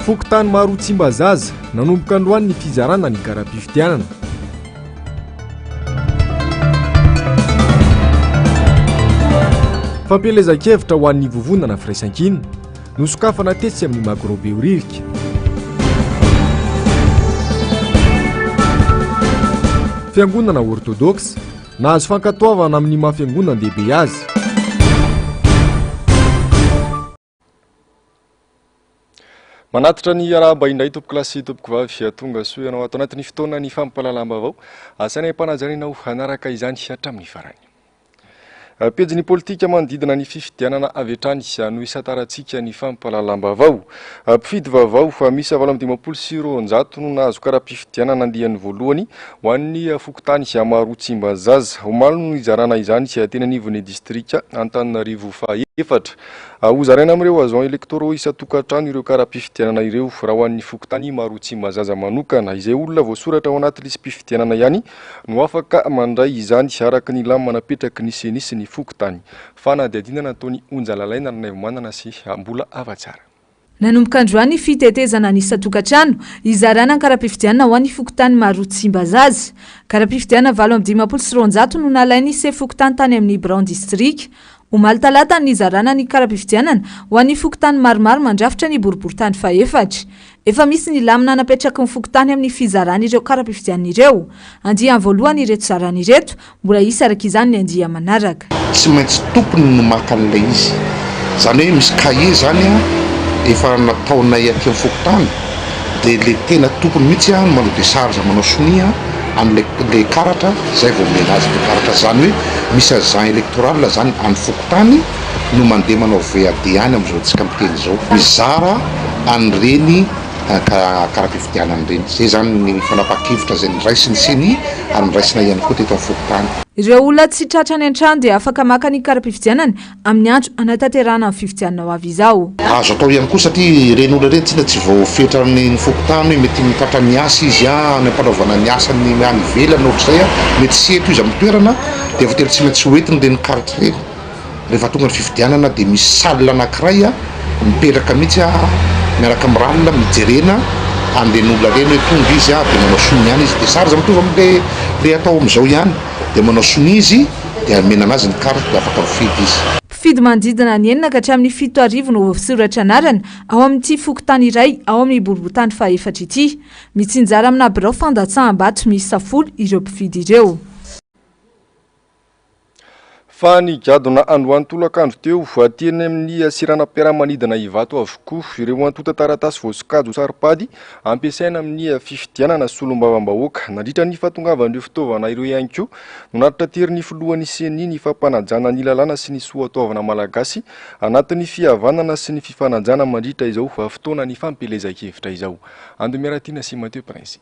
Fokontany maro Tsimbazaza nanomboka androany ny fizarana ny kara-pifidianana. Fampelezan-kevitra ho an'ny vovonana firaisan-kina nosokafana tetsy amin'ny Magrobe Ririka. Fiangonana orthodoxe nahazo fankatoavana amin'ny mahafiangonan-dehibe azy. Manatitra ny arahaba indray tompoko kilasy tompoko vavy tonga soa ianao ato anatin'ny fotoana ny fampalalamana avao asana mpanajariana ho hanaraka izany hatramin'ny farany. Pejy ny politika manodidina ny fifidianana avy hatrany no isatarantsika ny fampalalam-baovao. Mpifidy vaovao misy 720 no nahazo kara-pifidianana andian'ny voalohany ho an'ny fokontany maro Tsimbazaza. Omaly no nizarana izany teny anivon'ny distrika Antananarivo faha-efatra. Hozaraina amin'ireo agents électoraux isa-tokantrano ireo kara-pifidianana ireo raha ho an'ny fokontany maro Tsimbazaza manokana. Izay olona voasoratra ao anaty lisy mpifidianana ihany no afaka mandray izany araka ny lamy manapetraky ny senisy ny fokontany. Fanadihadinana ataony onjalalaina manana sy mbola afa-tsara. Nanomboka androany fitetezana ny isa-tokantrano izarana kara-pifidianana ho an'ny fokontany maro Tsimbazaza. Kara-pifidianana 720 no nalainy se fokontany tany amin'ny Brown District. Omaly talata ny izarana ny kara-pifidianana ho an'ny fokontany maromaro mandrafitra ny boriboritany faha-efatra. Efa misy ny lamina napetraky ny fokontany amin'ny fizarana ireo kara-pifidianana ireo. Andiany voalohany ireto zarana ireto mbola isa araka izany ny andiany manaraka. Tsy maintsy tompony no maka an'ilay izy. Zany hoe misy kahie zany efa nataonay aty amin'ny fokontany dia le tena tompony mihitsy manao desarge manao sonia amin'ilay karatra zay vao mena azy le karatra zany hoe misy agent électoral zany amin'ny fokontany no mandeha manao VAD any amin'izao tsika miteny zao mizara an'ireny kara-pifidianana ireny. Zay zany ny fanapa-kevitra zay niraisiny seny ary niraisina ihany koa teto amin'ny fokontany. Ireo olona tsy tratrany an-trano dia afaka maka ny kara-pifidianana amin'ny andro anatanterahana amin'ny fifidianana ho avy izao. Azo atao ihany koa satria ireny olona ireny tsy voafetra amin'ny fokontany mety mitratra ny asa izy ny ampanaovana ny asany any ivelany ohatr'izay mety sy eto izy amin'ny toerana dia voatery tsy maintsy hoentiny ireny karatra ireny. Rehefa tonga ny fifidianana dia misy salle anankiray mipetraka mihitsy miaraka amin'ny ralina mijerena andehan'olona ireny hoe tonga izy dia manao sony ihany izy dia sarja mitovy amin'ilay atao amin'izao ihany dia manao sony izy dia amena anazy ny karatra dia afaka mifidy izy. Mpifidy manodidina ny 4 ka hatramin'ny 7 no voasoratra anarana ao amin'ity fokontany iray ao amin'ny boriboritany faha-efatra ity. Mitsinjara amina birao fandatsaham-bato miisa 10 ireo mpifidy ireo. Fa ny gadona androany tolakandro teo ateny amin'ny siranam-piaramanidina Ivato avokoa ireo antota taratasy voasokajy saripady ampiasaina amin'ny fifidianana solombavam-bahoaka nandritra ny fahatongavan'ireo fitaovana ireo ihany koa no naritra tery ny filohan'ny seni ny fampanajana ny lalàna sy ny soatoavana malagasy anatin'ny fihavanana sy ny fifanajana mandritra izao fotoana ny fampelezan-kevitra izao. Andomiaratina sy Mateo Prince.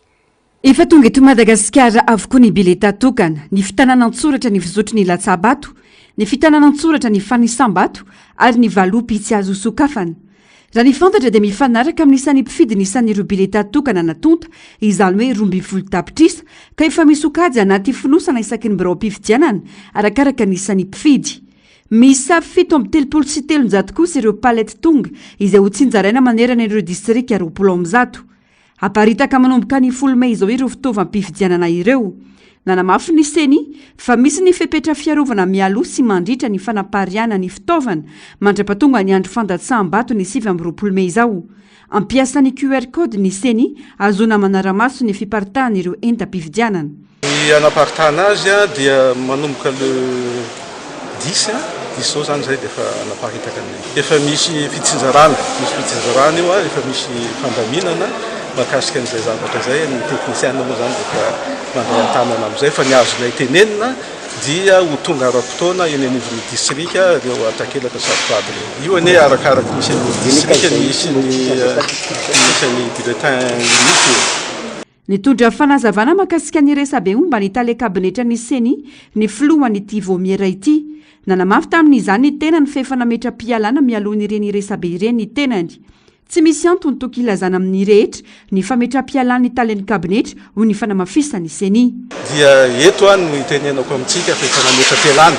Efa tonga eto Madagasikara avokoa ny bileta tokana, ny fitanana an-tsoratra ny fizotry ny latsabato, ny fitanana an-tsoratra ny fanisambato ary ny valopy tsy azo sokafana. Raha ny fantatra dia mifanaraka amin'ny isan'ny mpifidy ny isan'ireo bileta tokana natonta izany hoe 12 tapitrisa ka efa misokajy anaty finosana isaky ny birao mpifidianana arakaraka ny isan'ny mpifidy. Misy 7 kosa ireo palety tonga izay ho tsinjaraina manerana ireo distrika 20. Aparitaka manomboka ny 10 May izao ireo fitaovam-pifidianana ireo. Nanamafy ny seny fa misy ny fepetra fiarovana mialoha sy mandritra ny fanapariana ny fitaovana mandra-pahatonga ny andro fandatsaham-bato ny 7 May izao. Ampiasa ny QR code ny seny azona manara-maso ny fiparitahana ireo entam-pifidianana. Ny anaparitahana azy dia manomboka le 10 zao zany zay dia efa anaparitaka ny efa misy fitsinjarana io efa misy fandaminana makasika an'izay zavatra zay ny teknisiana moa zany dia mandray an-tanana amin'izay fa ny azonay tenenina dia ho tonga ara-potoana eny anivon'ny distrika reo atakelaka saripady io ane arakaraka misy ny distrika misy ny bulletin unique. Nitondra fanazavana makasika ny resabe omba ny tale kabinetra ny seny ny filohany ity vomiera ity. Nanamafy tamin'izany ny tena ny fefanameta-pialana mialoha n'ireny resabe ireny ny tenany. Tsy misy antony toky ilazana amin'ny rehetra ny fametra-pialana ny talen'ny kabinetra ho ny fanamafisany seny. Dia eto no itenenako amintsika fefanameta-pialana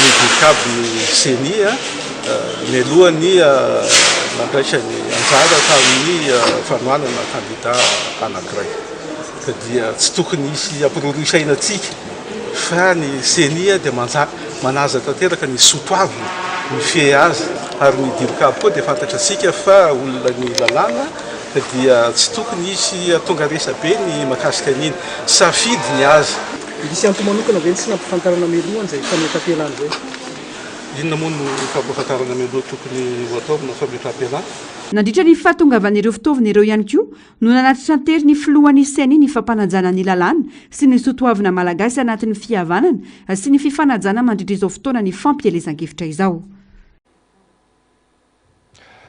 ny dikab seny ny alohany nandraisany anjara tamin'ny fanoanana kandida anankiray ka dia tsy tokony isy ampirorosainantsika fa ny senia dia manaza tanteraka ny sotoavy ny fe azy ary ny dirikavy koa dia fantatra antsika fa olona ny lalàna ka dia tsy tokony isy tonga resa be ny makasika an'iny safidy ny azy. Misy antony manokana ve tsy nampifantarana melohan zay fametram-pialana zay? Inona moa no fampafantarana meloha tokony ho ataovina fametram-pialana? Nandritra ny fahatongavan'ireo fitaovana ireo ihany koa no nanatitra tery ny filohan'ny seny ny fampanajana ny lalàna sy ny sotoavina malagasy anatin'ny fihavanana sy ny fifanajana mandritra izao fotoana ny fampielezan-kevitra izao.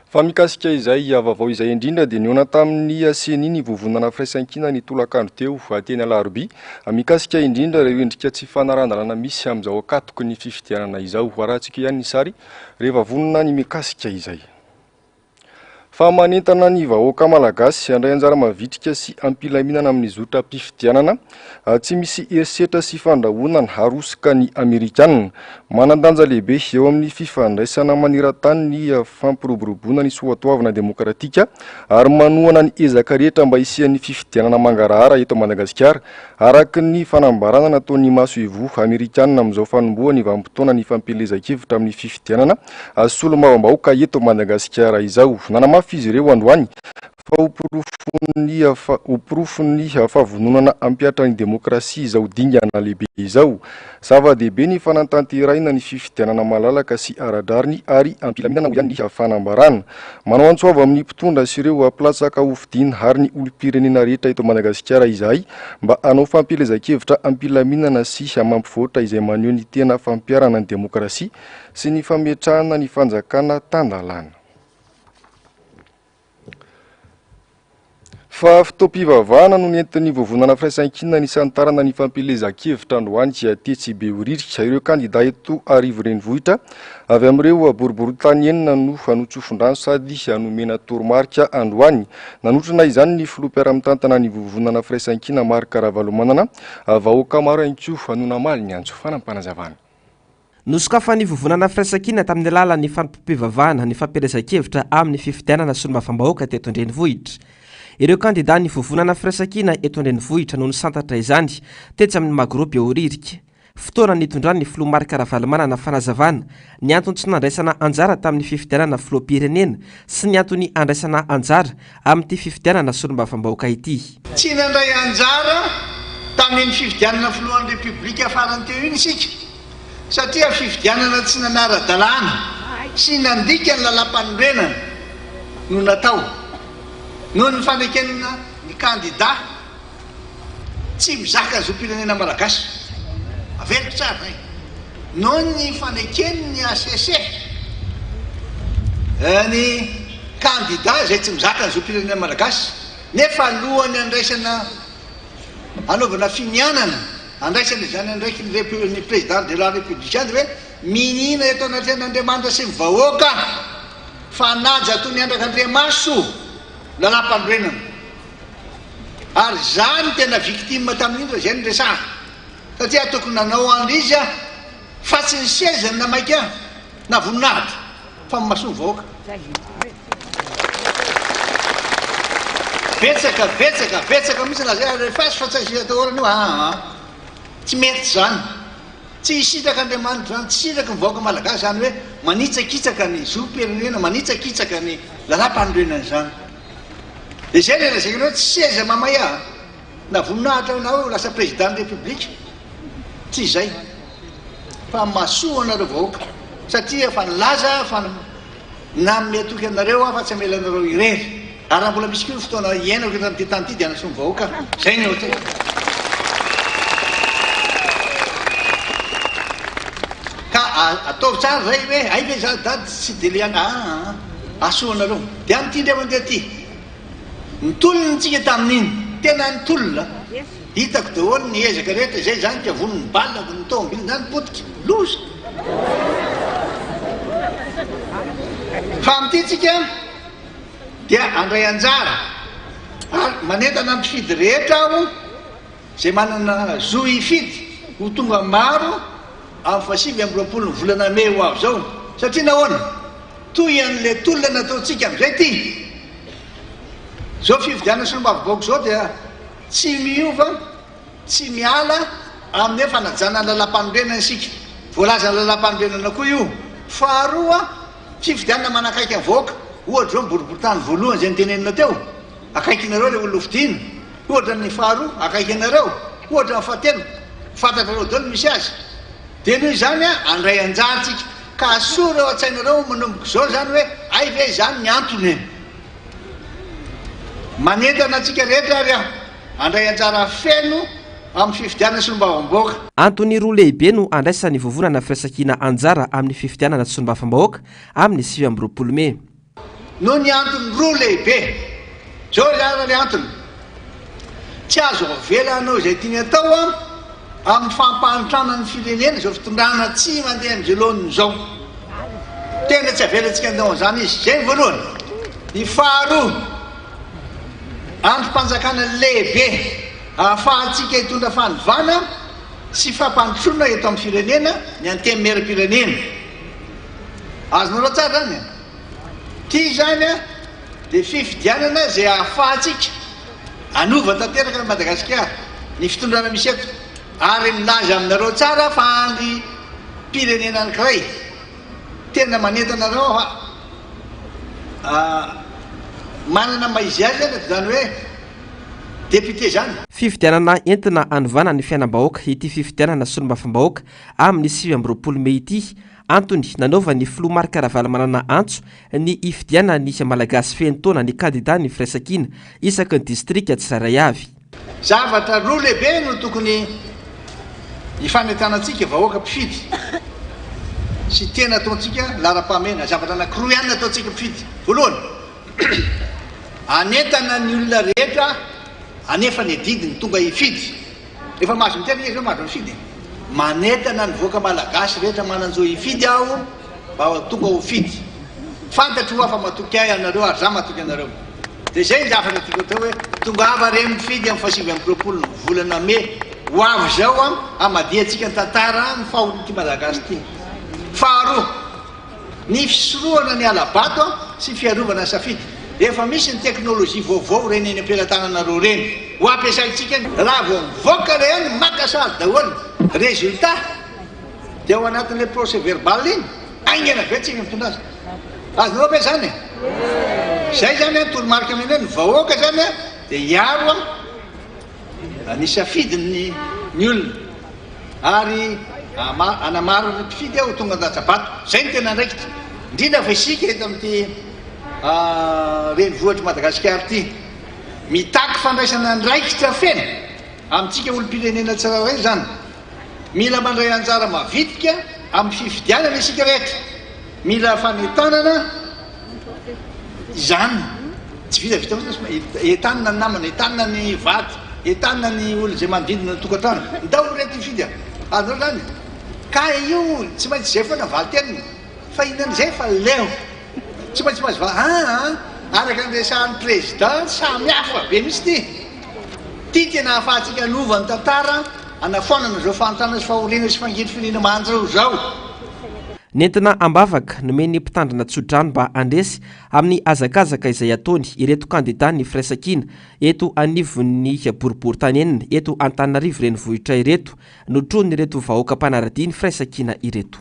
Fa mikasika izay vaovao izay indrindra dia niona tamin'ny seny ny vovonana firaisan-kina ny tolakandro teo teny Alarobia mikasika indrindra ireo endrika tsy fanarahan-dalàna misy amin'izao akatoky ny fifidianana izao. Arahantsika ihany ny sary rehefa vonona ny mikasika izay. Fa manentana ny vahoaka malagasy andray anjara mavitrika sy ampilaminana amin'ny zotra-pifidianana tsy misy herisetra sy fandrahoana ny harosika ny Amerikanina. Manandanja lehibe eo amin'ny fifandraisana maneran-tany ny fampiroboroboana ny soatoavana demokratika ary manohana ny ezaka rehetra mba hisian'ny fifidianana mangarahara eto Madagasikara araka ny fanambarana nataon'ny maso ivo Amerikanina amin'izao fanombohany vanim-potoana ny fampelezan-kevitra amin'ny fifidianana solombavambahoaka eto Madagasikara izao. Nanamafy izy ireo androany fa hoporofony fahavononana ampiatra ny demokrasia izao dingana lehibe izao. Zava-dehibe ny fanantanteraina ny fifidianana malalaka sy aradrariny ary ampilaminana ihany ny fanambarana. Manao antsoava amin'ny mpitondra sy ireo platsaka hofidiana ary ny olom-pirenena rehetra eto Madagasikara izahay mba hanao fampelezan-kevitra ampilaminana sy mampivoatra izay maneho ny tena fampiarana ny demokrasia sy ny fametrahana ny fanjakana tandalana. Fa fitaom-pivavahana no nentin'ny vovonana firaisan-kina ny santarana ny fampelezan-kevitra androany tetsy be horirika. Ireo kandida eto arivo renivohitra avy amin'ireo boribory-tany enina no hanotsofon-drano sady hanomena toromarika androany. Nanotrana izany ny filoam-piara-mitantana ny vovonana firaisan-kina Marc Ravalomanana vahoaka maro ihany koa hanonamaly ny antso fanampanazavana. Nosokafan'ny vovonana firaisan-kina tamin'ny alalan'ny fampivavahana ny fampelezan-kevitra amin'ny fifidianana sy ny mafambahoaka teto an-drenivohitra. Ireo kandida ny vovonana firaisan-kina eto an-drenivohitra no nisantatra izany tetsy amin'ny magropy horirika. Fotoana nitondrany ny filoha Marc Ravalomanana fanazavana ny antony tsy nandraisana anjara tamin'ny fifidianana filoham-pirenena sy ny antony andraisana anjara amin'ity fifidianana solombavambahoaka ity. Tsy nandray anjara tamin'ny fifidianana filohan'ny repoblika farany teo iny isika satria fifidianana tsy nanara-dalàna sy nandika ny lalam-panorenana no natao. Noho ny fanekenana ny kandida tsy mizaka ny zom-pirenena malagasy averiko tsara zay. Noho ny fanekeny ny ACC ny kandida zay tsy mizaka ny zom-pirenena malagasy nefa alohany andraisana anaovana finianana andraisana izany andraiky ny président de la république any hoe minina eto anatin'Andriamanitra sy mivahoaka fa naja toy ny andrak'Andriamaso lalam-panorenana ary zany tena victime tamin'indra zay ny resaka satria tokony nanao an'izy fa tsy ny sezany namaika na voninahitra fa mahasoa vahoaka. Betsaka mihitsy na zay refasy fa tsy azy atahorany io tsy mety zany tsy hisitraka Andriamanitra zany tsy hisitraka ny vahoaka malagasy zany hoe manitsakitsaka ny zom-pirenena manitsakitsaka ny lalam-panorenana zany. Dia zay le razakana hoe tsy seza mamay na voninahitra na hoe lasa président de république tsy izay fa mahasoa anareo vahoaka satria fa nilaza fa nametoky anareo fa tsy amelanareo irery ary raha mbola misy koa fotoana iainako eto amin'ity tany ity dia anasoa ny vahoaka zay ny ohatra. Ka ataovy tsara zay hoe ay ve za dady tsy deliana asoa anareo dia amin'ity ndray mandeha ty nitolonantsika tamin'iny tena nitolona hitako daholo ny ezaka rehetra zay zany ka vonony balako ny tomobily zany potika loza fa amin'ity tsika dia andray anjara ary manentana mpifidy rehetra aho zay manana zo hifidy ho tonga maro amin'ny 8 amby 20 volana May ho avy zao satria nahoana toy an'le tolona nataontsika am'izay ty zao fividiana sy nomba vaovako zao dia tsy miova tsy miala amin'ny fanajana lalam-panorenana isika voalaza lalam-panorenana koa io faharoa fividiana manakaiky ny vahoaka ohatra zao boriboritany voalohany zay nitenenina teo akaiky nareo le olo vidiana ohatra ny faharoa akaiky anareo ohatra ny fahatelo fantatrareo daholo misy azy de noho izany andray anjatsika ka soa reo atsainareo manomboka zao zany hoe ay ve zany ny antony manentana atsika rehetra ary andray anjara feno amin'ny fifidianana sy nomba-vaombahoaka antony roa lehibe no andraisany vovonana firaisankina anjara amin'ny fifidianana sy nomba-vaombahoaka amin'ny 9 Mey no ny antony roa lehibe zao zany le antony tsy azo avela anao izay tiany atao amin'ny fampahantrana ny firenena zao fitondrana tsy mandeha am'jeloniny zao tena tsy avelantsika andao an'izany izy zay voalohany ny faharoa androm-panjakana lehibe ahafahantsika hitondra fanivana sy fampandrotrona eto amin'ny firenena ny antemera-pirenena azonareo tsara zany ty zany de fifidianana zay ahafahantsika anova tanteraka ny Madagasikara ny fitondrana misy eto ary milaza aminareo tsara fa andry pirenena anankiray tena manentana nareo manana maizy azy zany hoe député zany fifidianana entina anovana ny fiainam-bahoaka ity fifidianana sy nomba-vaombahoaka amin'ny 9 Mey ity antony nanaova ny filoha Marc Ravalomanana antso ny ifidiana ny malagasy fenotona ny kandida ny firaisankina isaky ny distrika Tsiraray Avy zavatra roa lehibe no tokony ifanentanantsika vahoaka mpifidy sy tena ataontsika lara-pamena zavatra anankiroa ihany ataontsika mpifidy voalohany anentana ny olona rehetra anefa ny didiny tonga hifidy efa mahazo mitena izy mahazo mifidy manentana ny voaka malagasy rehetra mananjo hifidy aho mba tonga ho fidy fantatro afa matoky ay anareo ary za matoky anareo de zay ny zavatra tiako atao hoe tonga ava reny mifidy amin'ny 7 volana Mey ho avy zao amadiatsika ny tantara ny fahonyty malagasy ty faharoa ny fisorohana ny alabato sy fiarovana safidy efa misy ny teknôlôjia vaovao reny eny am-pelatananareo reny ho ampiasaitsika raha vao mivoaka reny makasady daholo résultat de ao anatin'le procès verbal iny aingana vetsika mitondra azy azonareo be zany zay zany tolomarika aminy ny vahoaka zany de hiaro ny safidiny ny olona ary anamaro ny mpifidy aho tonga an-datsabato zay ny tena ndraikitra indrindra fa isika eto amin'ty renivohitra Madagasikara ty mitaky fandraisana ndraikitra fena amintsika olo-pirenena tsiraray zany mila mandray anjara mavitika amin'ny fifidianana isika rehetra mila fanetanana zany tsy vitavita etanina ny namana etanina ny vady etanina ny olo zay manodidina ny tokantrano ndao rety fidy azonao zany ka io tsy maintsy zay foana valy teniny fa inan'izay fa leo tsy maintsy mahazo araka anresahan'ny président samy hafa be misy ty tena ahafahantsika anova ny tantara anafonana zao fanontana sy fahoriana sy fangidy finina manjao zao nentina ambavaka nomeny mpitandrina tsodrano mba andresy amin'ny azakazaka izay ataony ireto kandida ny firaisankina eto anivon'ny boribory enina eto Antananarivo renivohitra ireto notrony ireto vahoaka mpanarady ny firaisankina ireto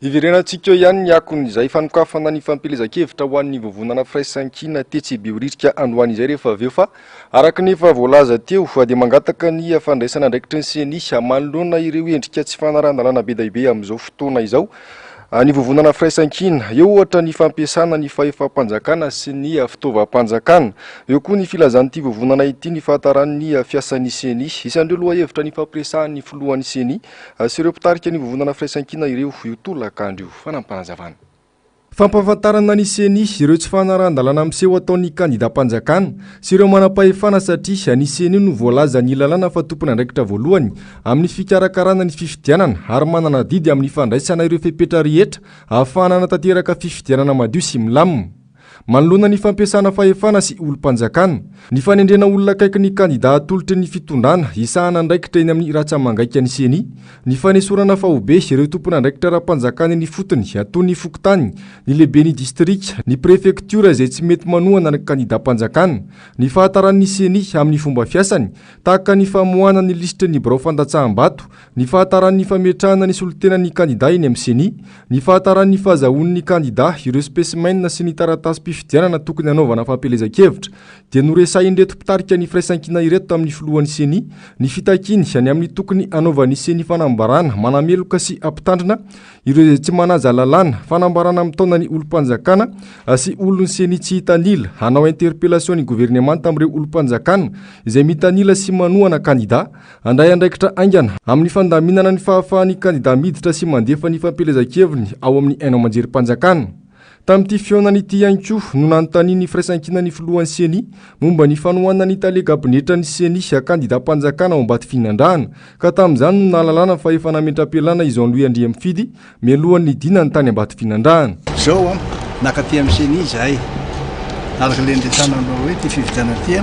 iverenantsika ihany ny akon'izay fanokafana ny fampilezan-kevitra ho an'ny vovonana firaisankina tetsy beoritrika androany izay rehefa aveo fa araka ny efa voalaza teo dia mangataka ny fandraisana andraikitra ny seny manoloana ireo endrika tsy fanarandalana be daibe amin'izao fotoana izao ny vovonana firaisankina eo ohatra ny fampiasana ny fahefam-panjakana sy ny fitaovam-panjakana eo koa ny filazan'ity vovonana ity ny fahatarany fiasan'ny seny isandreo loha hevitra ny fampiresahan'ny filohan'ny seny sy ireo mpitarika ny vovonana firaisankina ireo io tolakandro fanampanazavana fampafantarana ny seny ireo tsy fanarandalana amin'seho ataon'ny kandida-mpanjakana sy ireo manam-pahefana satria ny seny no voalaza ny lalàna fa tompony andraikitra voalohany amin'ny fikarakarana ny fifidianana ary manana didy amin'ny fandraisana ireo fepetra rehetra ahafahana tanteraka fifidianana madio sy milamina manoloana ny fampiasana fahefana sy olom-panjakana ny fanendrena olona akaiky ny kandida atolotry ny fitondrana isahana andraikitra eny amin'ny ratsamangaika ny seni ny fanesorana fahobe ireo tompona andraikitra raha-mpanjakana ny fotony atony ny fokotany ny lehibe ny distrika ny prefektura izay tsy mety manohana ny kandida mpanjakana ny fahataran'ny seni amin'ny fomba fiasany tahaka ny famohana ny lisitra ny birao fandatsaham-bato ny fahataran'ny fametrahana ny solotenan'ny kandida eny amin'ny seni ny fahataran'ny fahazahoan'ny kandida ireo spesimaina sy ny taratasy mpifidianana tokony anaovana fampelezan-kevitra dia noresahinreto mpitarika ny firaisankina ireto amin'ny filohan'ny seni ny fitakiny any amin'ny tokony anaovan'ny seni fanambarana manameloka sy ampitandrina ireo izay tsy manaja lalàna fanambarana amin'ny taona ny olom-panjakana sy olon'ny seni tsy hitanila hanao interpellation ny gouvernemanta amin'ireo olom-panjakana izay mitanila sy manohana kandida andray andraikitra aingana amin'ny fandaminana ny fahafahan'ny kandida miditra sy mandefa ny fampelezan-kevriny ao amin'ny hainao manjery-panjakana. Tamin'ity fionan'ity ihany koa no nanontaniany firaisankina ny filohan'ny seni momba ny fanohanana ny talegabinetra ny seni kandida-mpanjakana ao am-baty finandrahana ka tamin'izany no nahalalana fa efa nametra-pialana izao Louis Andriamifidy mialohan'ny dina ny tany am-baty finandrahana. Zao nakaty amin'ny seni izahay araka lendresana anao hoe ty fividiana ty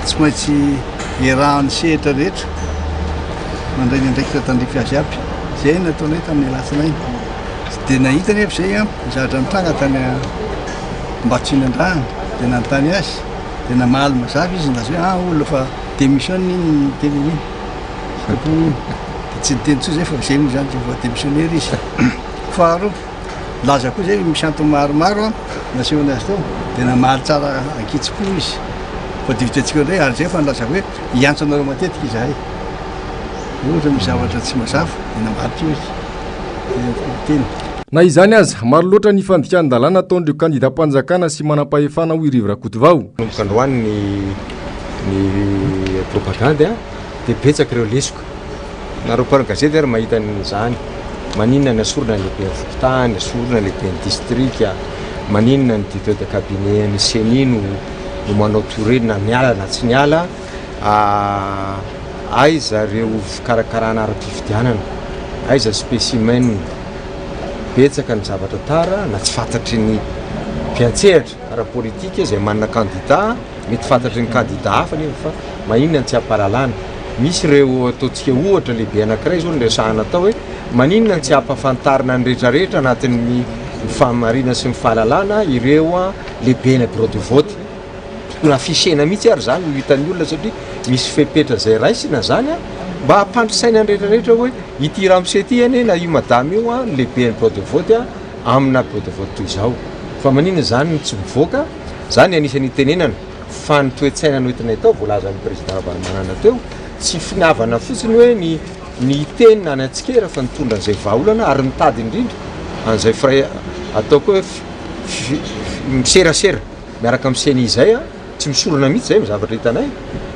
tsy maintsy iarahan'ny sehatra rehetra mandray ny andraikitra tandrify azy aby zay nataonay tamin'ny latsinay dia nahitany aby zay zahatra mitranga tany Ambato Finandrahana dia nanontany azy dia namaly mazava izy ndazy hoe olona fa démissionne iny teny iny dia tsy niteny tsoa zay fa zay moa zany fa démissionnaire izy faharoa laza koa zay misy antony maromaro nasehony azy tao dia namaly tsara ankitsikoa izy fa dividentsika indray ary zay fa nilazako hoe hiantso anareo matetika izahay ohatra misy zavatra tsy mazava dia nambaritra izy teny. Na izany aza maro loatra ny fandikan-dalàna ataon'ireo kandida-mpanjakana sy manam-pahefana ho irivo Rakotovao. Kandroany ny propagande dia betsaka ireo lesoko. Nareo mpanoratra gazety ary mahita an'izany. Maninona ny asorana ny lehibe fokotany, asorana ny lehibe distrika, maninona ny directeur de cabinet ny seni no manao tourena miala na tsy miala, aiza ireo fikarakarana ara-pifidianana, aiza spécimen betsaka ny zavatra tara na tsy fantatry ny mpiantsehatra ara-politika izay manana kandida mety fantatry ny kandida hafa nefa fa maninona ny tsy ampahalalana. Misy ireo ataontsika ohatra lehibe anankiray zao resahana atao hoe maninona ny tsy ampahafantarina ny rehetrarehetra anatin'ny famarina sy ny fahalalana ireo lehibe na bureau de vote. Nafisena mihitsy ary zany no hitan'ny olona satria misy fepetra zay raisina zany mba hampandrisaina ny rehetrarehetra hoe ity ramose ty ane na io madame io lehibe ny bureau de vote amina bureau de vote toy izao. Fa maninona zany no tsy mivoaka, zany anisan'ny tenenana fa ny toe-tsaina noentinay tao voalazan'ny président Ravalomanana teo tsy finavana fotsiny hoe ny tenina any Antsikera fa nitondra an'izay vahaolana ary mitady indrindra an'izay fray ataoko hoe miserasera miaraka amin'ny seni izay tsy misorona mihitsy zay zavatra hitanay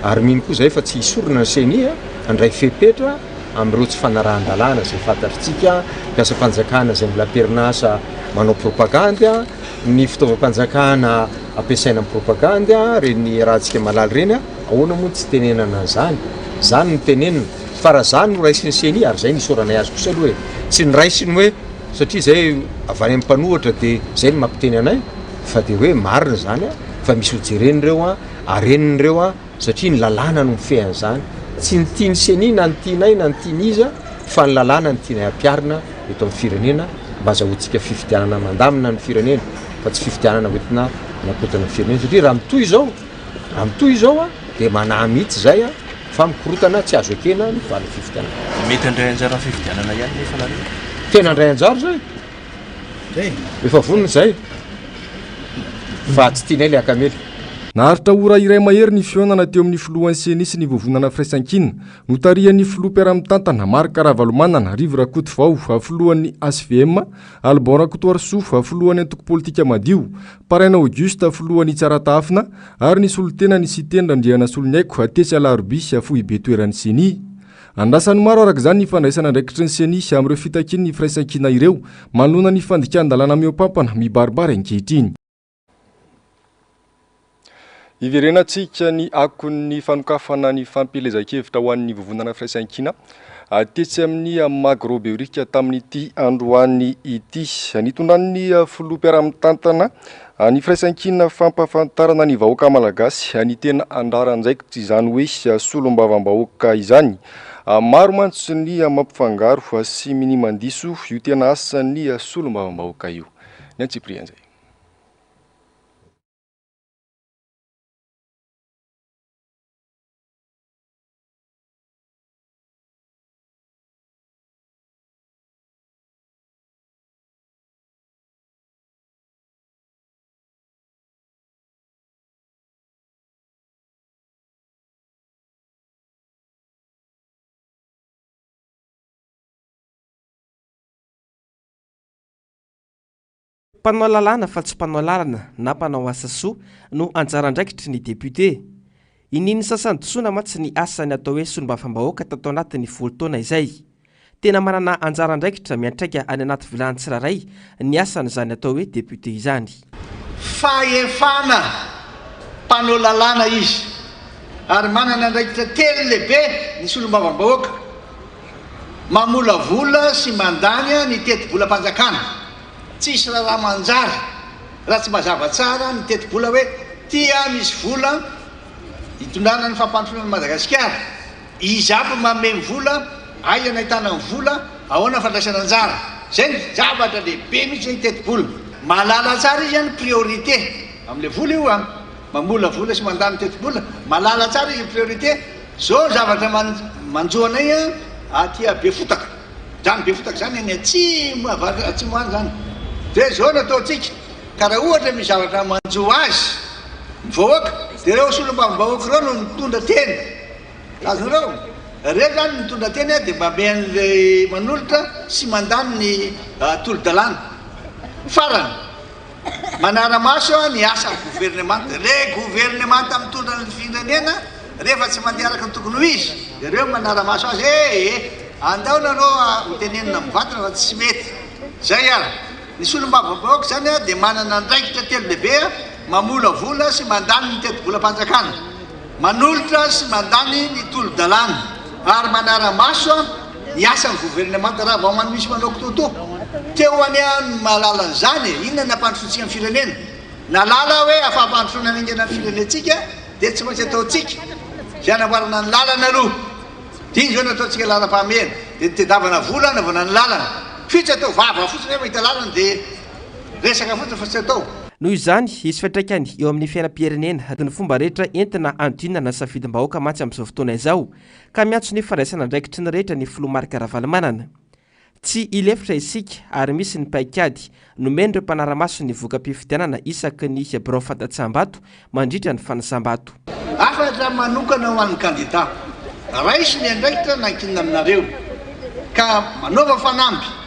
ary mino koa zay fa tsy hisorona ny seni andray fepetra amin'ireo tsy fanarahan-dalàna zay fantatritsika mpiasa-panjakana zay mbola perinasa manao propagande ny fitaovam-panjakana ampiasaina amin'ny propagande reny rahantsika malaly reny ahoana moa tsy tenenana zany ny tenenina fa raha zany no raisiny seni ary zay nisoranay azy kosa aloha tsy ny raisiny hoe satria zay avy any amin'ny mpanohatra dia zay ny mampiteny anay fa dia hoe marina zany fa misy hojeren'ireo arenin'ireo satria ny lalàna no mifehany zany tsy ny tiany seni na ny tianay na ny tiany iza fa ny lalàna ny tianay ampiarina eto amin'ny firenena mba azahoantsika fifidianana mandamina ny firenena fa tsy fifidianana hoentina nakotana ny firenena satria raha mitoy izao dia manahy mihitsy zay fa mikorotana tsy azo ekena ny valy fifidianana. Mety andray anjara fifidianana ihany nefa la tena andray anjara zay efa vonona zay fa tsy tianay le akamely. Naharitra ora iray mahery ny fionana teo amin'ny filohan'ny seni sy ny vovonana firaisankina notarian'ny filoha mpiara-mitantana Marc Ravalomanana Rivo Rakotovao filohan'ny ASVM Albon Rakotoarso filohan'ny antoko politika madio Paraina Auguste filohan'ny Tsaratafina ary ny solotena ny sitendra Andriana Solonyaiko Tesy Alaroby foibe toeran'ny seni. Andrasan'ny maro araka izany ny fandraisana andraikitry ny seni amin'ireo fitakin'ny ny firaisankina ireo manona ny fandikan-dalàna miopampana mibaribary ankehitriny. Iverenantsika ny akon'ny fanokafana ny fampelezan-kevitra ho an'ny vovonana firaisankina tetsy amin'ny magrobeorika tamin'ity androany ity nitondran'ny filoam-piara-mitantana ny firaisan-kina fampafantarana ny vahoaka malagasy ny tena andrarandraiky tsy izany hoe solombavam-bahoaka izany. Maro mantsy ny mampifangaro sy minimandiso io tena asany solombavam-bahoaka io. Ny antsiprian'izay. Mpanao lalàna fa tsy mpanao lalana na mpanao asa soa no anjarandraikitry ny député. Ininy sasany tsoina matsy ny asany atao hoe solombavam-bahoaka tato anatin'ny volon-taona izay. Tena manana anjarandraikitra miantraika any anaty vilany tsirairay ny asany izany atao hoe député izany. Fahefana mpanao lalàna izy ary manana andraikitra telo lehibe ny solombavam-bahoaka. Mamolavola sy mandany ny teti-bolam-panjakana. Tsisy raha manjary raha tsy mazava tsara ny teti-bola hoe tia misy vola hitondrana ny fampandrosoana Madagasikara. Izy aby mamemy vola, aia nahitana ny vola, ahoana fandraisana anjara. Zay ny zavatra lehibe mihitsy ny teti-bola. Malala tsara izy any priorité amin'le vola io a mamola vola sy mandany teti-bola. Malala tsara izy priorité. Zao zavatra manjoanay aty be fotaka. Zany be fotaka zany any atsimo atsimo any zany. De zao nataontsika ka raha ohatra misy zavatra manjo azy mivahoaka de reo solombavam-bahoaka reo no mitondra teny. Azonareo reo zany mitondra teny de mba men'le manolotra sy mandany ny tolo-dalàna. Farany manara-maso ny asa gouvernemanta. Le gouvernemanta mitondra ny firenena rehefa tsy mandeha araka ny tokony ho izy de reo manara-maso azy andao nareo mitenenina mivatana fa tsy mety. Zay ary ny solombavam-bahoaka zany de manana andraikitra telo lehibe mamola vola sy mandany ny teti-bolam-panjakana, manolotra sy mandany ny tolo-dalàna ary manara-maso ny asan'ny gouvernemanta raha vao misy manao kitoto. Teo any malala an'izany inona nampandrosoantsika amin'ny firenena. Nalala hoe afa-pandrosoana ningana amin'ny firenentsika de tsy maintsy ataontsika zay anamboarana ny lalana aloha. Diny zao nataontsika lalam-pahamehana de nitedavana vola navana ny lalana. Fitsy atao vava fotsiny hoe mahita lalana de resaka fotsiny fa tsy atao. Noho izany isy fiantraikany eo amin'ny fiainam-pirenena ny fomba rehetra entina andinana na safidim-bahoaka matsy amin'izao fotoana izao ka miantso ny faraisana andraikitry ny rehetra ny filomarika Ravalomanana. Tsy ilefitra isika ary misy ny paikady nomeny ireo mpanara-maso ny voka-pifidianana isaky ny birao fantatsambato mandritra ny fanasambato. Afatra manokana ho an'ny kandida raisy ny andraikitra nankinina aminareo ka manaova fanamby.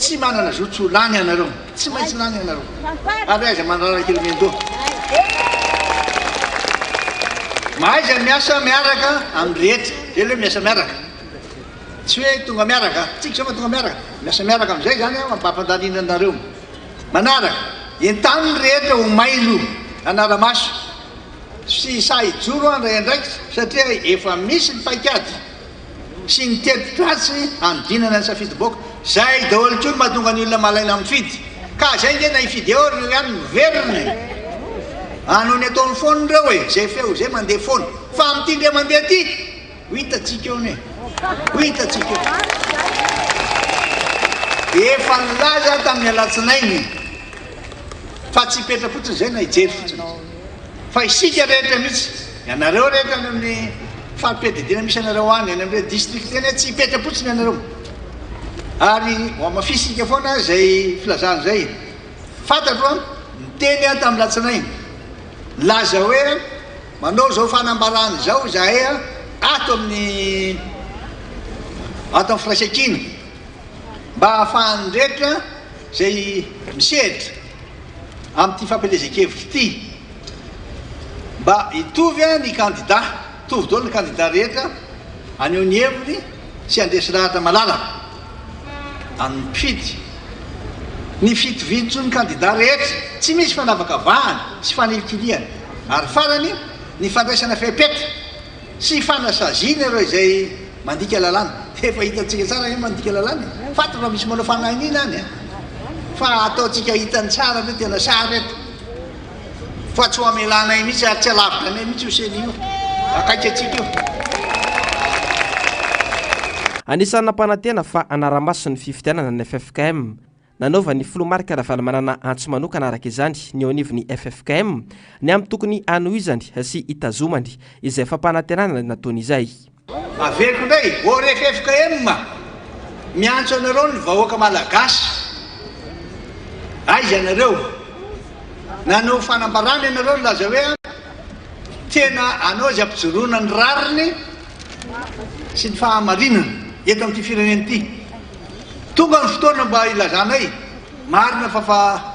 Tsy manana zotso lany anareo, tsy maintsy lany anareo. Ary aiza manaraka elemento. Mahaiza miasa miaraka amin'ny rehetra, zay hoe miasa miaraka. Tsy hoe tonga miaraka, tsika zao fa tonga miaraka. Miasa miaraka amin'izay zany mampampadalina anareo. Manaraka, entany rehetra ho mailo anara-maso. Sy sa hijoro andray andraikitra satria efa misy ny paikady sy ny teti-tratsy andinana ny safidy-bahoaka. Zay daholo koa mahatonga ny olona malaina mifidy. Ka zay nge na hifidy eo reo ihany miveriny. Ano ny ataon'ny fony reo zay feo zay mandeha fony. Fa amin'ity ndre mandeha ty, ho hitatsika eo ne. Ho hitatsika eo. Efa nilaza tamin'ny alatsinainy. Fa tsy petra fotsiny zay na hijery fotsiny. Fa isika rehetra mihitsy, ianareo rehetra amin'ny fampididina misy anareo any amin'ny district eny tsy petra fotsiny ianareo. Ary mafisika foana zay filazana zay. Fantatro miteny tamin'ny latsinainy. Laza hoe manao zao fanambarana zao zahay ato amin'ny firaisan-kina mba ahafahan'ny rehetra zay misehatra amin'ity fampelezan-kevitra ity. Mba hitovy ny kandida, tovy daholo ny kandida rehetra aneo ny heviny sy andresy rahatra malalaka. Amin'ny mpifidy ny fitoviditso ny kandida rehetra tsy misy fanavakavahana sy fanelikiliana ary farany ny fandraisana fepetra sy fanasaziana ireo izay mandika lalàna efa hitantsika tsara hoe mandika lalàna fatana misy manao fanahinina any fa ataontsika hitany tsara le tena sary eto fa tsy ho amelana iny mihitsy ary tsy alavitra anay mihitsy io seny io akaiky atsika io. Anisan'ny nampanantena fa anara-maso ny fifidianana ny FFKM. Nanaova ny filomarika raha manana antso manokana araka izany ny eo anivon'ny FFKM ny amin'ny tokony anohizany sy hitazomany izay fampanantenana nataony izay. Averiko ndray or FFKM miantso anareo ny vahoaka malagasy. Aiza anareo nanao fanambarana anareo laza hoe tena anao zay ampijoroana ny rariny sy ny fahamarinana eto amin'ity firenena ity. Tonga ny fotoana mba ilazanay marina fa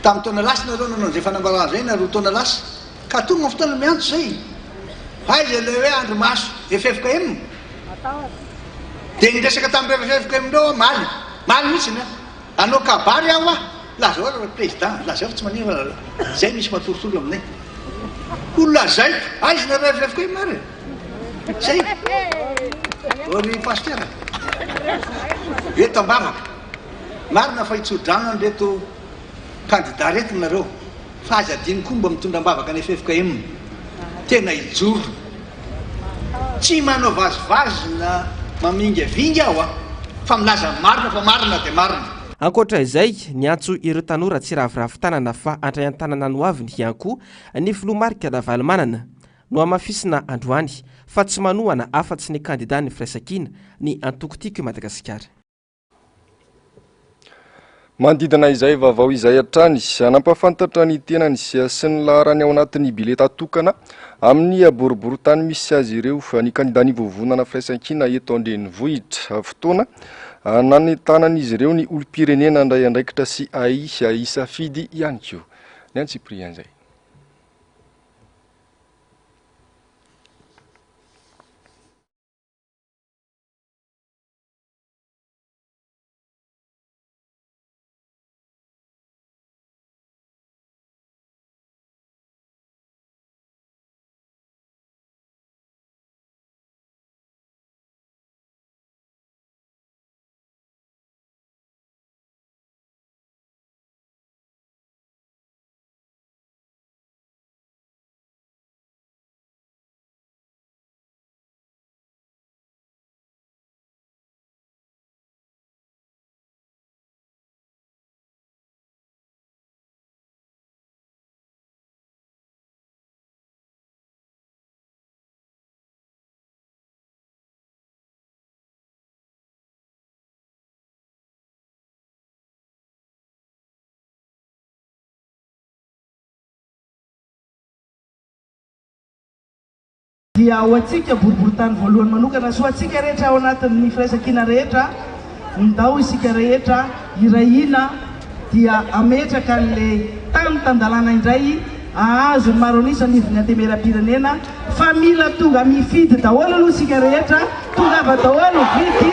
tamin'ny taona lasa nareo nanao zay fanambarana zay na roa taona lasa ka tonga ny fotoana miantso zay. Aiza le hoe andro maso FFKM dia niresaka tamin'ny FFKM ndreo maly mihitsy na anao kabary aho laza oa président laza fa tsy manira zay misy matorotoro aminay olona zay aiza nareo FFKM ary zay ory pasteur eto ambavaka marina fa hitsodrana nreto candidat reto nareo fa aza adiny koa mba mitondra ambavaka ny FFKM tena hijoro tsy manao vazivazy na mamingavinga aho fa milaza marina fa marina dia marina. Ankoatra izay niantso ireo tanora tsy raviravitanana fa andray an-tanana noaviny ihany koa ny filomarika Ravalomanana no amafisina androany fa tsy manohana afa-tsy ny kandidat ny firaisan-kina ny antoko-tiako i Madagasikara. Mandidina izay vaovao izay hatrany anampafantatra ny tenany sy ny laharany ao anatin'ny bileta tokana amin'ny aboribory-tany misy azy ireo fa ny kandidat ny vovonana firaisan-kina eto an-drenivohitra fotoana nanentanan'izy ireo ny olom-pirenena andray andraikitra sy isafidy ihany koa ny antsiprian zay. dia ho antsika boribory-tany voalohany manokana so antsika rehetra ao anatin'ny firaisan-kina rehetra ndao isika rehetra irahina dia ametraka an'le tany-tandalana indray ahazo ny maro anisa nivony antemera-pirenena fa mila tonga mifidy daholo aloha isika rehetra tongava daholo vidy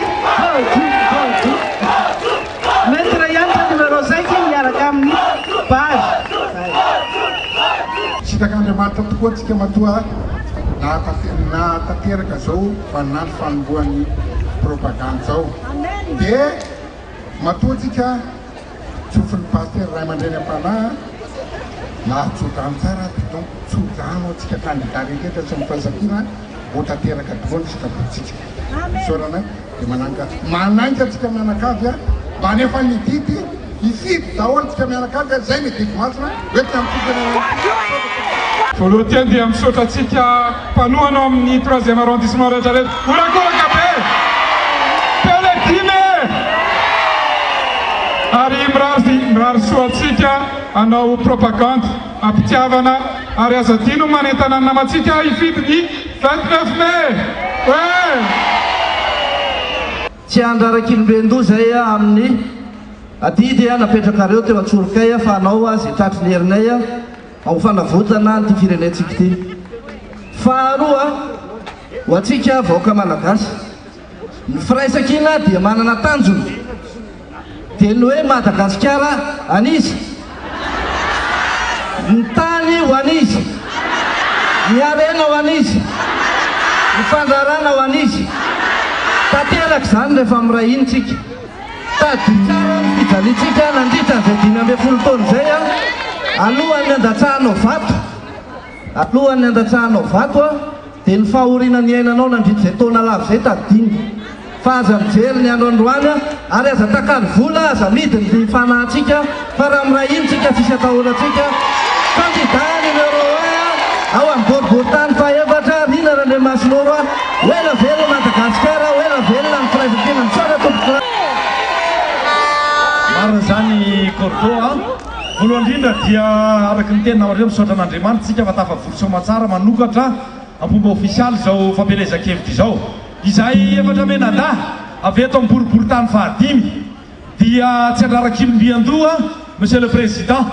mety raha ihany fa numero 5 miaraka amin'ny page sitak'Andriamanitra tokoa antsika matoa na tanteraka zao fa naty fanombohan'ny propagande zao dia matoa antsika tsofin'ny pasteur ray aman-dreny am-panahy na tsodrano tsara donc tsodrano antsika candidat rehetra sy mifiraisan-kina ho tanteraka daholo sikabotsika sorana dia mananga antsika mianakavy mba nefa nididy ifidy daholo antsika mianakavy zay mididy masina oetina amin'ny voalohany teny dia misaotra antsika mpanohana amin'ny 3e arrondissement rehetrarehetra orakoraka be peledime ary mirary soa antsika anao propagande ampitiavana ary aza dino manentana namatsika ifidy ny 29 mai tsy andrarakilombendo zay amin'ny adidy napetraka reo teo antsorokay fa anao zay tratry ny herinay ao fanavotana ty firenentsika ty faharoa ho antsika vahoaka malagasy ny firaisan-kina dia manana tanjony dia ny hoe Madagasikara anizy ny tany ho anizy ny arena ho anizy ny fandrarana ho anizy tanteraka izany rehefa amiray intsika tady tsara ny fijalitsika nandritra izay 12 taona izay alohan'ny andatsahanao vato dia ny fahoriana ny ainanao nandritra izay taona lava izay tadiny fa aza mijery ny andro androany ary aza takany vola aza midiny ny fanahintsika fa raha amiray intsika tsisy atahorantsika candidat numéro 1 ao amin'ny boriboritany faefatra Rina Randriamasinoro oela velona Madagasikara oela velona ny firaisam-piainana ny tsara tompoko maro zany corto voalohany indrindra dia araky ny tena namareo misaotra an'Andriamanitra tsika fa tafavory soamantsara manokatra ampomba ofisialy zao fampelezan-kevitra izao izay efatra menada avy eto amin'ny boriboritany fahadimy dia tsy andraraky Mbiandoa monsieur le président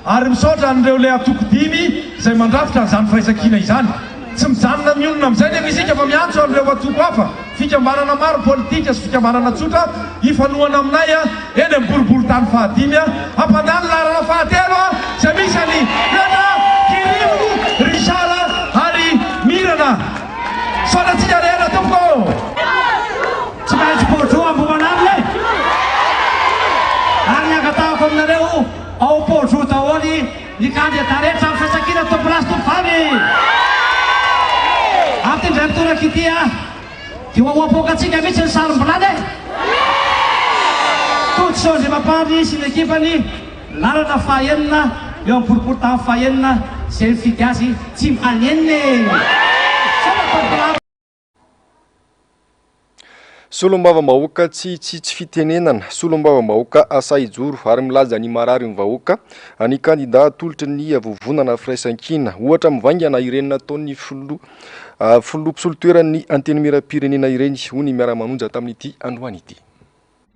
ary misaotra an'ireo le atoko dimy izay mandrafitra n'izany firaisakina izany tsy mijanona miolona amin'izay nefa isika fa miantso an'ireo atoko hafa fikambanana maro politika sy fikambanana tsotra ifanohana aminay eny amin'ny boriboritany fahadimy hampandany larana fahatelo izay misy any Nana Kirimo Richard ary Mirana soratsika rena tompoko tsy maintsy porto ambomanamle ary niakataoko aminareo ao porto daholo ny candidat rehetra amin'ny fiantsakina tompolasy tompofany amtindray mitoraka ity dia hoapokatsika mihitsy ny sarom-bolany totsao zay mampandry sy ny ekipany lalana fahaenina eo amin'ny boriboritany fahaenina izay mifidy azy tsy maneniny solom-bava-bahoaka tsy fitenenana solom-bava-bahoaka asa ijoro ary milaza ny marary ny vahoaka ny kandida atolotry ny vovonana firaisan-kina ohatra mivaingana ireny nataon'ny filoha-pisolon-toerany antenimieram-pirenena ireny hoy ny miara-manonja tamin'ity androany ity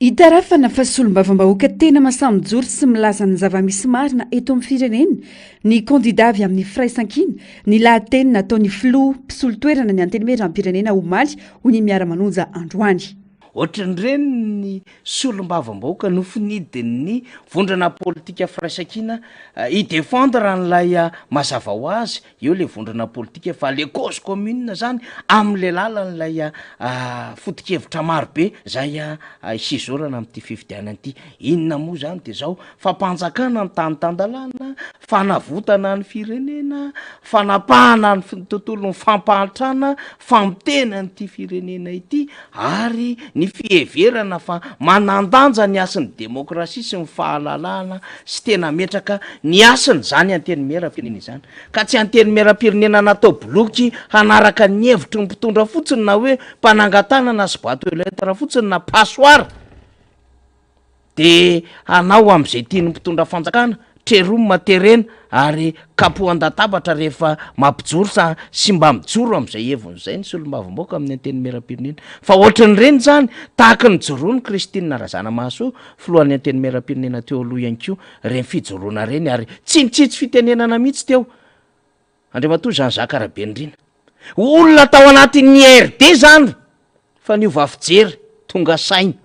hitarafana fa solom-bava-bahoaka tena masamijoro sy milaza ny zava-misy marina eto amin'ny firenena ny kandida avy amin'ny firaisan-kina ny lahateny nataon'ny filoha mpisolo-toerana ny antenimieram-pirenena omaly hoy ny miara-manonja androany ohatran'ireny ny solom-bava-bahoaka nofinidiny vondrana politika firaisan-kina idefendre an'ilay mazava ho azy eo le vondrana politika fa le cause commune zany amin'le lalan'ilay foto-kevitra marobe zay hisizorana amin'ity fifidianana ity inona moa zany dia zao fampanjakana ny tany-tandalana fanavotana ny firenena fanapahana ny tontolo ny fampahatrana famitena n'ity firenena ity ary ny fieverana fa manandanja ny asan'ny demokrasia sy ny fahalalana sy tena metraka ny asany zany antenimieram-pirenena izany ka tsy antenimieram-pirenena natao bloky hanaraka ny hevitry ny mpitondra fotsiny na hoe mpanangatanana sy boîte aux lettres fotsiny na passoir dia hanao amin'izay tiany mpitondra fanjakana treroma terena ary kapohan-databatra rehefa mampijoro sy mba mijoro amin'izay heviny izay ny solom-bava-bahoaka amin'ny antenimieram-pirenena fa ohatran'ireny zany tahaka ny joroany Christine Razana Mahasoa filohan'ny antenimieram-pirenena teo aloha ihany koa reny fijoroana reny ary tsy nitsitsy fitenenana mihitsy teo Andriamatoa Jean Jacques Rabendrina olona tao anatin'ny RD zany fa niova fijery tonga saina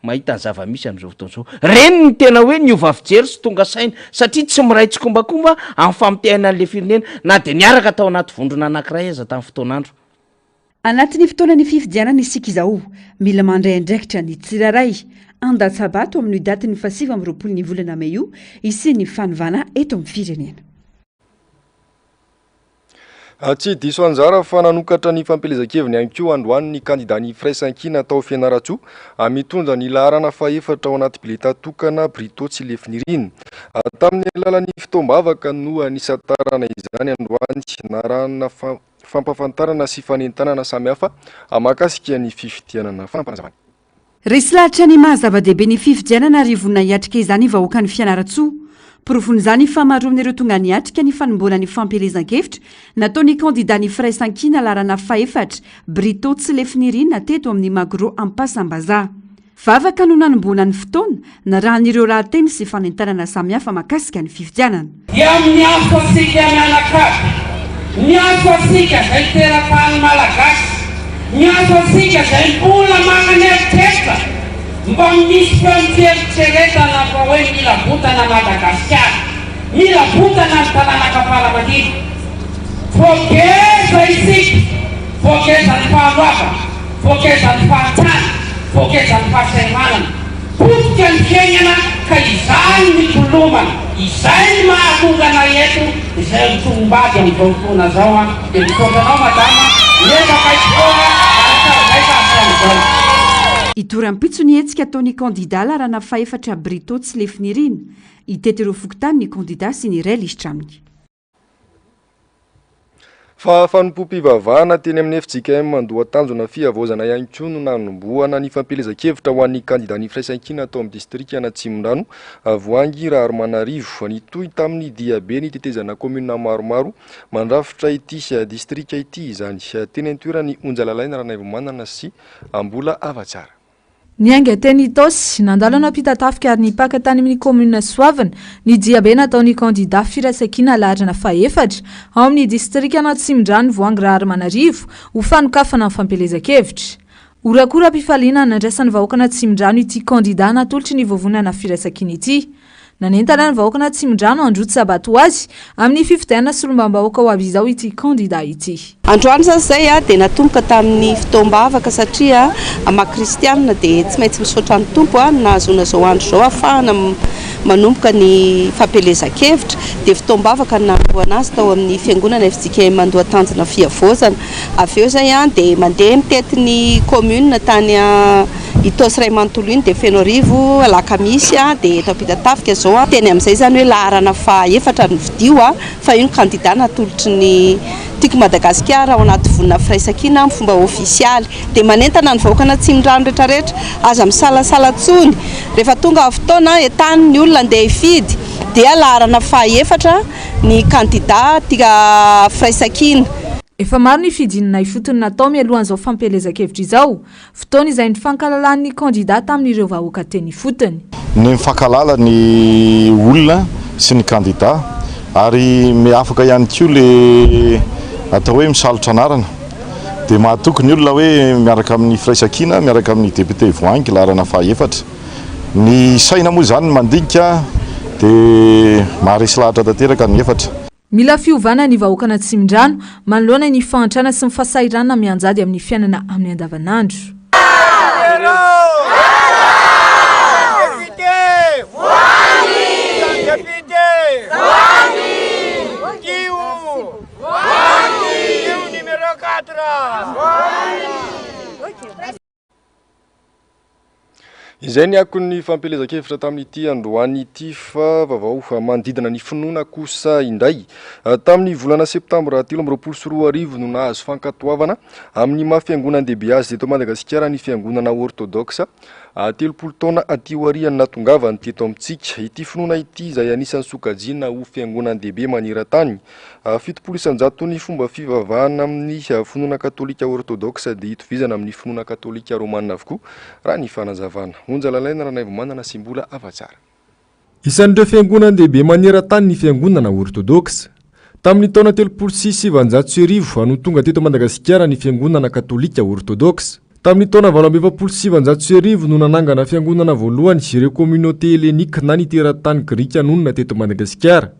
mahita ny zava-misy amin'izao fotoana izao reny ny tena hoe niova fijery sy tonga saina satria tsy miray tsikombakomba amin'ny famitehana an'le firenena na dia niaraka tao anaty vondrona anankiray aza tamin'ny fotoanandro anatin'ny fotoanany fifidianana isika izao mila mandray andraikitra ny tsiraray andatsabato amin'ny daty ny 7 ny volana May io isy ny fanovana eto amin'ny firenena tsy diso anjara fa nanokatra ny fampelezan-keviny ihany koa androany ny kandida ny firaisan-kina tao Fianaratsoa mitondra ny laharana faefatra ao anaty bileta tokana Brito Tsilefniriny tamin'ny alalan'ny fitoam-bavaka no nisatarana izany androany narana fampafantarana sy fanentanana samihafa mahakasika ny fifidianana fampanazavana resy lahatra ny mahazava-dehibe ny fifidianana ary vonina hiatrika izany vahoaka ny Fianaratsoa porofon'izany fa maro amin'ireo tonga niatrika ny fanomboana ny fampelezan-kevitra nataon'ny kandida ny firaisan-kina larana faefatra Brito Tsilefnirina teto amin'ny Magro Ampasambazaha vavaka no nanomboana ny fotoana na rahan'ireo rahateny sy fanentanana samihafa mahakasika ny fifidianana dia amin'ny aso asika mianakavy ny aso asika zay teratany malagasy ny aso asika zay mbola manana eritreritra mba misy mpieritrereta fa hoe mila botana Madagasikara mila botana ny tanàna Kaparamadimo fogeza isika fogeza ny fahaloava voakezan'ny fahatany voakezan'ny fahasahimanana potika ny fiainana ka izany ny tolomana izay ny mahatongana eto izay mitombady amin'izao fotoana zao a dia mitondranao madama miezakaitoana arakarazay kahasain'izao. Itoram-pitso ny hetsika ataon'ny kandida larana faefatra Brito tsy lefinirina itety ireo fokotany ny kandida sy ny iray lisitra aminy. Fa fanompo-pivavahana teny amin'ny FJKM mandoa tanjona fiavozana ihany koa no nanomboana ny fampelezan-kevitra ho an'ny kandida ny firaisan-kina atao amin'ny distrika na Tsimondrano Voangy Raromanarivo nitohy tamin'ny diabe ny tetezana komuna maromaro mandrafitra ity distrika ity izany teny an-toerany Onjalalaina Ranaivomanana sy Ambola Avatsara. Ny ainga teny Itosy nandalo nampita-tafika ary nipaka tany amin'ny komuna Soavana ny diabe nataon'ny kandida firaisan-kina laharana faefatra ao amin'ny distrika na Tsimondrano Voangy Raromanarivo ho fanokafana amin'ny fampelezan-kevitra. Orakora-pifaliana nandraisan'ny vahoaka na Tsimondrano ity kandida natolotry ny vovonana firaisan-kina ity. Nanentana ny vahoaka na Tsimondrano androty sabato azy amin'ny fifidianana solombam-bahoaka ho avy izao ity kandida ity. Androany zay dia natomboka tamin'ny fitoam-bavaka satria maha-kristianina dia tsy maintsy misaotra ny tompo nahazoana zao andro zao ahafahana manomboka ny fampelezan-kevitra dia fitoam-bavaka nandoana azy tao amin'ny fiangonana FJKM mandoa tanjona fiavozana. Avy eo zay dia mandeha mitety ny commune tany Itosy Ray Manontolo iny dia feno arivo alakamisy dia tampita-tafika zao teny amin'izay zany hoe laharana faefatra ny vidio fa io ny kandida natolotry ny tiako Madagasikara ao anaty vonina firaisan-kina amin'ny fomba ofisialy dia manentana ny vahoaka na Tsimondrano rehetrarehetra aza misalasala tsony rehefa tonga fotoana entany ny olona andeha hifidy dia laharana faefatra ny kandida tika firaisan-kina. Efa maro ny fidinina ifotony natao mialohan'izao fampelezan-kevitra izao fotoana izay ny fankalalan'ny kandida tamin'ireo vahoaka teny ifotony. Ny mifankalala ny olona sy ny kandida ary afaka ihany koa le atao hoe misalotra anarana dia mahatoky ny olona hoe miaraka amin'ny firaisan-kina miaraka amin'ny député Voangy laharana faefatra ny saina moa zany mandinika dia maharesy lahatra tanteraka ny efatra. Mila fiovana ny vahoaka na Tsimondrano manoloana ny fahantrana sy ny fahasahiranana mianjady amin'ny fiainana amin'ny andavanandro. Izay ny akon'ny fampelezan-kevitra tamin'ity androany ity fa vaovao mandidina ny finoana kosa indray tamin'ny volana septambra 2024 no nahazo fankatoavana amin'ny maha-fiangonan-dehibe azy teto Madagasikara ny fiangonana orthodoxa 30 taona aty aoriany natongavany teto amintsika ity finoana ity izay anisan'ny sokajiana ho fiangonan-dehibe maneran-tany 700 ny fomba fivavahana amin'ny finoana katolika orthodoxa dia itovizana amin'ny finoana katolika romanina avokoa raha ny fanazavana. Onjalalaina Ranaivomanana sy Ambola Avatsara. Isan'ireo fiangonan-dehibe maneran-tany ny fiangonana orthodoxa tamin'ny taona 36 no tonga teto Madagasikara ny fiangonana katolika orthodoxa. Tamin'ny taona 27 no nanangana fiangonana voalohany ireo communauté hellénique na ny teran-tany grika nonina teto Madagasikara.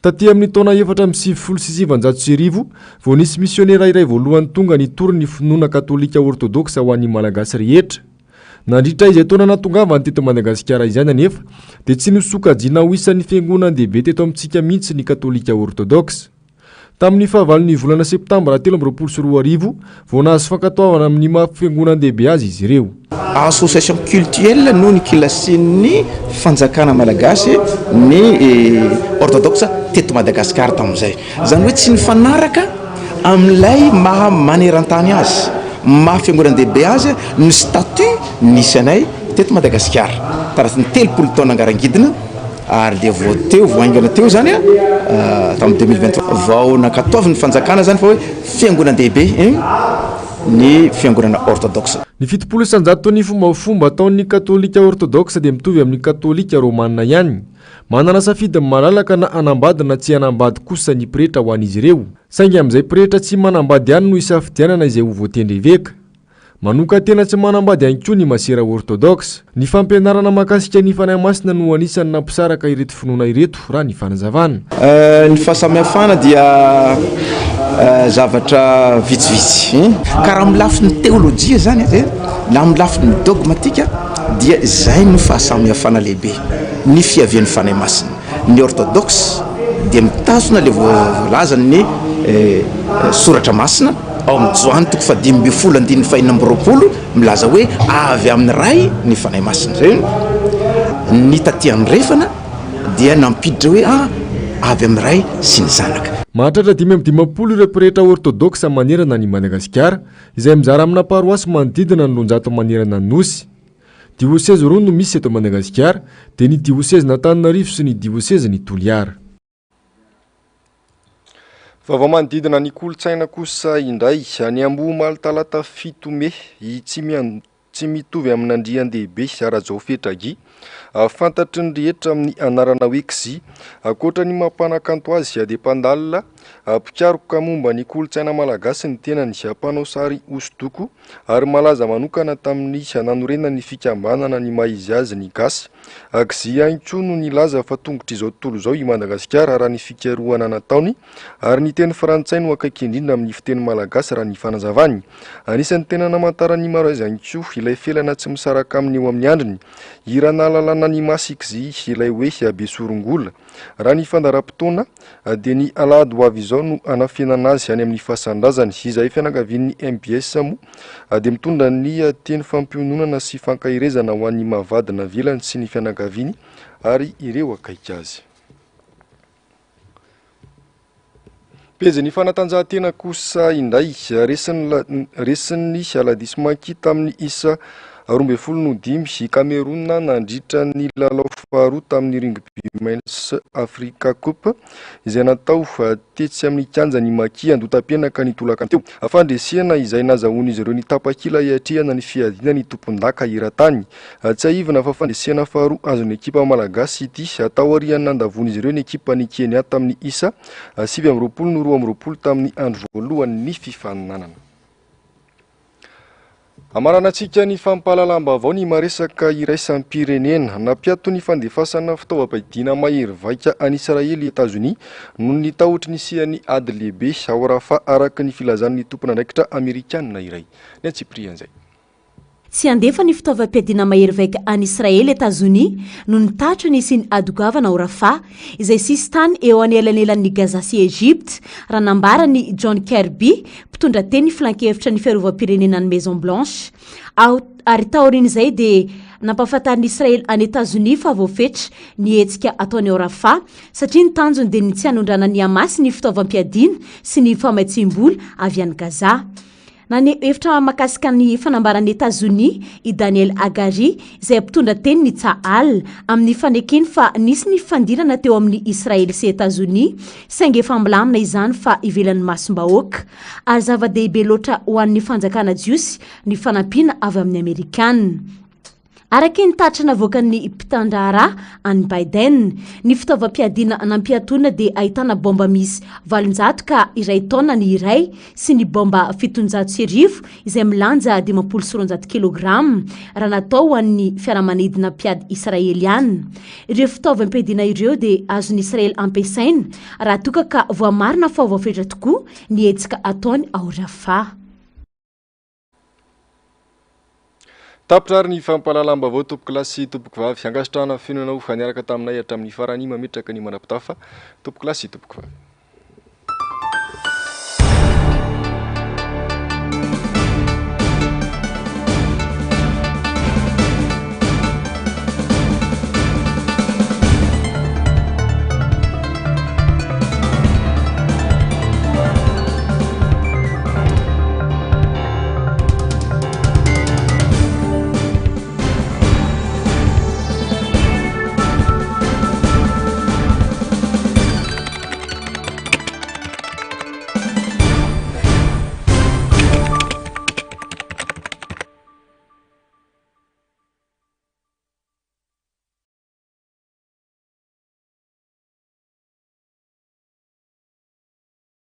Taty amin'ny taona 476 vao nisy misionera iray voalohany tonga nitory ny finoana katolika orthodoxa ho an'ny malagasy rehetra. Nandritra izay taona natongavany teto Madagasikara izany anefa dia tsy nisokajiana ho isan'ny fiangonan-dehibe teto amintsika mihitsy ny katolika orthodoxa. Tamin'ny fahavalon'ny volana septambra 2024 vao nahazo fankatoavana amin'ny maha-fiangonan-dehibe azy izy ireo. Association culturelle no nikilasian'ny fanjakana malagasy ny orthodoxa teto Madagasikara tamin'izay. Zany hoe tsy nifanaraka amin'ilay maha maneran-tany azy. Maha-fiangonan-dehibe azy ny statut nisy anay teto Madagasikara taraty ny 30 taona angarangidina ary dia voateo voaingana teo zany tamin'ny 2023 vao nakataovy ny fanjakana zany fa hoe fiangonan-dehibe ny fiangonana orthodoxa. Ny 700 ny fombafomba ataon'ny katolika orthodoxa dia mitovy amin'ny katolika romanina ihany. Manana safidy malalaka na anambady na tsy anambady kosa ny pretra ho an'izy ireo. Saingy amin'izay pretra tsy manambady ihany no isafidianana izay ho voatendry veka. Manoka tena tsy manambady ihany koa ny masera orthodoxa. Ny fampianarana mahakasika ny fanahy masina no anisan'ny nampisaraka ireto finoana ireto raha ny fanazavana. Ny fahasamihafana dia zavatra vitsivitsy ka raha amin'ny lafiny théologia zany laha amin'ny lafiny dogmatika dia zay no fahasamihafana lehibe ny fiavian'ny fanahy masina ny orthodoxe dia mitazona le voalazany ny soratra masina ao amin'ny joany toko fa 5:4 milaza hoe avy amin'ny ray ny fanahy masina zay ny taty andrefana dia nampiditra hoe avy amin'ny ray sy ny zanaka. Mahatratra 5:50 ireo mpirehetra orthodoxe manerana ny Madagasikara izay mizara amina paroasy manodidina ny 700 manerana ny nosy. Diocèse roa no misy eto Madagasikara dia ny diocèse n'Antananarivo sy ny diocèse ny Toliara. Vaovao manodidina ny kolotsaina kosa indray any Ambohimaly talata 7 Mey tsy mitovy amin'ny andrian-dehibe Rajao Fetragy fantatry ny rehetra amin'ny anarana hoe Xi akoatra ny mampanakanto azy dia mpandalina mpikaroka momba ny kolotsaina malagasy ny tenany mpanao sary hosodoko ary malaza manokana tamin'ny nanorenana ny fikambanana ny maizy azy ny gasy Xi ainko no nilaza fa tongotra izao tontolo izao i Madagasikara raha ny fikarohana nataony ary ny teny frantsay no akaiky indrindra amin'ny fiteny malagasy raha ny fanazavany anisan'ny tena namantara ny maro azy ainko ilay felana tsy misaraka amin'ny eo amin'ny andriny irana lalana ny Xi ilay hoe Besorongola raha ny fandaram-potoana dia ny alahady ho avy izao no anafenana azy any amin'ny fahasandrazany izay fianakavian'ny MBS moa dia mitondra ny teny fampiononana sy fankahirezana ho an'ny mahavadina vilany sy ny fianakaviany ary ireo akaiky azy. Pejy fanatanjahantena kosa indray resin'ny aladisy makita amin'ny isa 25 Cameroun nandritra ny lalao faharoa tamin'ny rugby Men's Africa Cup izay natao tetsy amin'ny kianja ny Maki andotam-pianaka ny tolaka teo fandresena izay nazahoany izy ireo ny tapakila iatrehana ny fiadina ny tompon-daka iratany tsy aivina fa fandresena faharoa azon'ny ekipa malagasy ity atao ariany nandavony izy ireo ny ekipa ny Kenya tamin'ny isa 7-20 tamin'ny andro voalohany ny fifaninanana. Amaranantsika ny fampahalalam-baovao ny maresaka iraisampirenena nampiato ny fandefasana fitaovam-piadiana mahery vaika any Israely Etats-Unis noho ny tahotry ny siany ady lehibe ao Rafa araka ny filazan'ny tompon'andraikitra Amerikanina iray. Ny Tsiprian'izay. Sy andefa ny fitaovam-piadiana mahery vaika any Israely Etats-Unis no nitatry ny sy ny adogavana ao Rafa izay sisy tany eo anelanelan'ny Gaza sy Egypte raha nambara ny John Kirby mpitondra teny filan-kevitra ny fiarovam-pirenena ny Maison Blanche ary taorin'izay dia nampahafantariny Israely any Etats-Unis fa voafetra ny hetsika ataony ao Rafa satria ny tanjony dia ny tsy hanondrana ny Hamas ny fitaovam-piadiana sy ny famaitsim-bola avy any Gaza. Na ny efitra makasika ny fanambaran'ny Etats-Unis i Daniel Hagari izay mpitondra teny ny Tsahal amin'ny fanekeny fa nisy ny fandirana teo amin'ny Israely sy Etats-Unis saingy efa milamina izany fa ivelan'ny masom-bahoaka ary zava-dehibe loatra ho an'ny fanjakana jiosy ny fanampiana avy amin'ny Amerikanina. Araky ny tatrana voakan'ny mpitandara any Biden, ny fitaovam-piadiana nampiatoana dia ahitana bomba misy 700 ka iray taona ny iray sy ny bomba 700 izay milanja 500 kilograma raha natao ho an'ny fiaramanidina mpiady Israeliana. Ireo fitaovam-piadiana ireo dia azon'ny Israely ampiasaina raha toka ka voamarina fa voafetra tokoa ny hetsika ataony ao Rafa. Tapitrary ny fampahalalam-baovao tompoko lahy sy tompoko vavy angasitrahana fenonao faniaraka taminay hatramin'ny farany mametraka ny manapitafa tompoko lahy sy tompoko vavy.